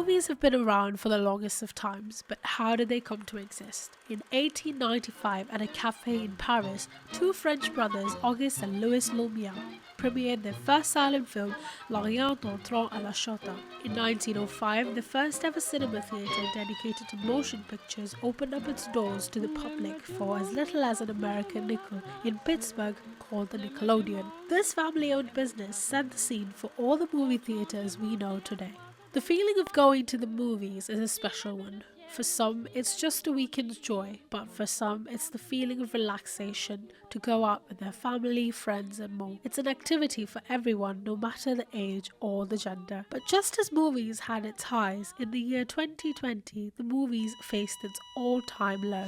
Movies have been around for the longest of times, but how did they come to exist? In 1895, at a cafe in Paris, two French brothers, Auguste and Louis Lumière, premiered their first silent film, La Rien d'entrant à la Chota. In 1905, the first ever cinema theatre dedicated to motion pictures opened up its doors to the public for as little as an American nickel in Pittsburgh, called the Nickelodeon. This family-owned business set the scene for all the movie theatres we know today. The feeling of going to the movies is a special one. For some, it's just a weekend's joy, but for some, it's the feeling of relaxation to go out with their family, friends, and more. It's an activity for everyone, no matter the age or the gender. But just as movies had its highs, in the year 2020, the movies faced its all-time low.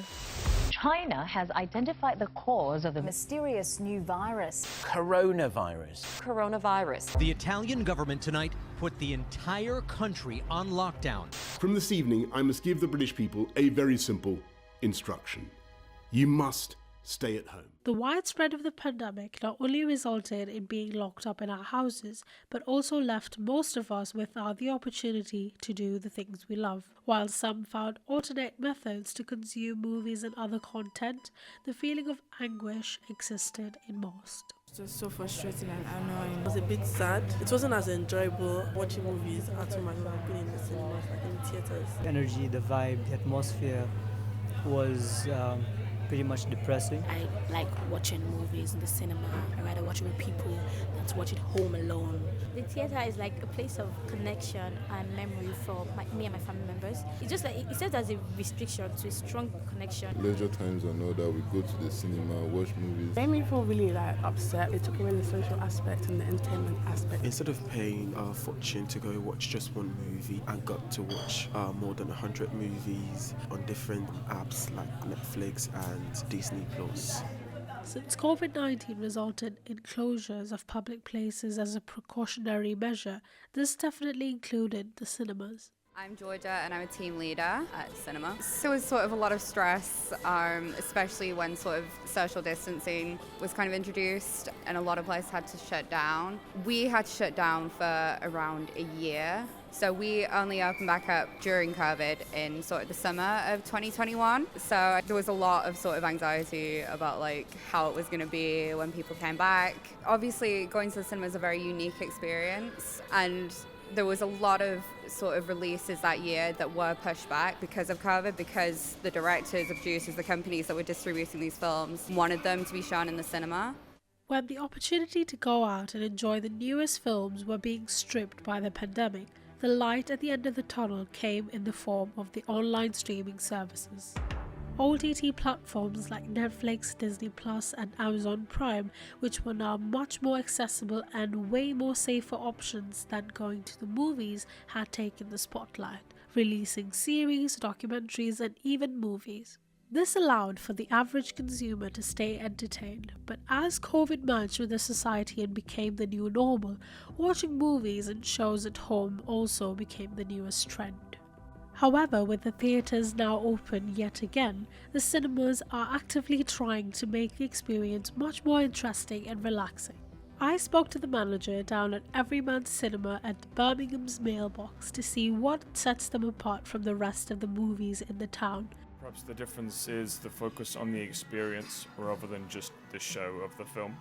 China has identified the cause of the mysterious new virus. Coronavirus. Coronavirus. The Italian government tonight put the entire country on lockdown. From this evening, I must give the British people a very simple instruction. You must stay at home. The widespread of the pandemic not only resulted in being locked up in our houses, but also left most of us without the opportunity to do the things we love. While some found alternate methods to consume movies and other content, the feeling of anguish existed in most. It was so frustrating and annoying. It was a bit sad. It wasn't as enjoyable watching movies at home as I've been in the cinemas, like in theatres. The energy, the vibe, the atmosphere was pretty much depressing. I like watching movies in the cinema. I rather watch it with people than to watch it home alone. The theatre is like a place of connection and memory for me and my family members. It's just like it serves as a restriction to a strong connection. Leisure times and all that, we go to the cinema, watch movies. It made me feel really upset. It took away the social aspect and the entertainment aspect. Instead of paying a fortune to go watch just one movie, I got to watch more than 100 movies on different apps like Netflix and Disney Plus. Since COVID-19 resulted in closures of public places as a precautionary measure, this definitely included the cinemas. I'm Georgia and I'm a team leader at cinema. So it was sort of a lot of stress, especially when sort of social distancing was kind of introduced and a lot of places had to shut down. We had to shut down for around a year. So we only opened back up during COVID in sort of the summer of 2021. So there was a lot of sort of anxiety about like how it was going to be when people came back. Obviously going to the cinema is a very unique experience, and there was a lot of sort of releases that year that were pushed back because of COVID, because the directors, the producers, the companies that were distributing these films wanted them to be shown in the cinema. When the opportunity to go out and enjoy the newest films were being stripped by the pandemic, the light at the end of the tunnel came in the form of the online streaming services. OTT platforms like Netflix, Disney Plus, and Amazon Prime, which were now much more accessible and way more safer options than going to the movies, had taken the spotlight, releasing series, documentaries, and even movies. This allowed for the average consumer to stay entertained, but as COVID merged with the society and became the new normal, watching movies and shows at home also became the newest trend. However, with the theatres now open yet again, the cinemas are actively trying to make the experience much more interesting and relaxing. I spoke to the manager down at Everyman Cinema at Birmingham's Mailbox to see what sets them apart from the rest of the movies in the town. Perhaps the difference is the focus on the experience rather than just the show of the film.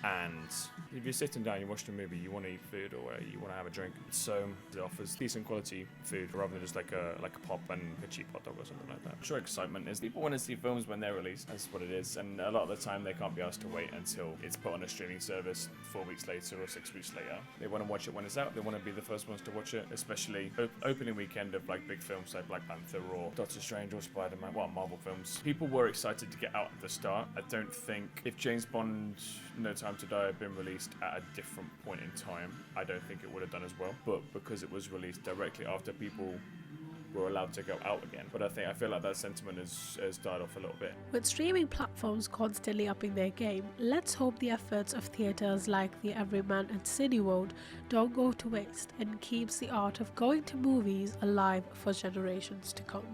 And if you're sitting down, you're watching a movie, you want to eat food or you want to have a drink. So it offers decent quality food rather than just like a pop and a cheap hot dog or something like that. Sure, excitement is people want to see films when they're released. That's what it is. And a lot of the time they can't be asked to wait until it's put on a streaming service 4 weeks later or 6 weeks later. They want to watch it when it's out. They want to be the first ones to watch it, especially opening weekend of like big films like Black Panther or Doctor Strange or Spider-Man, Marvel films. People were excited to get out at the start. I don't think if James Bond No Time to Die had been released at a different point in time, I don't think it would have done as well. But because it was released directly after people were allowed to go out again. But I feel like that sentiment has died off a little bit. With streaming platforms constantly upping their game, let's hope the efforts of theatres like the Everyman and Cineworld don't go to waste and keeps the art of going to movies alive for generations to come.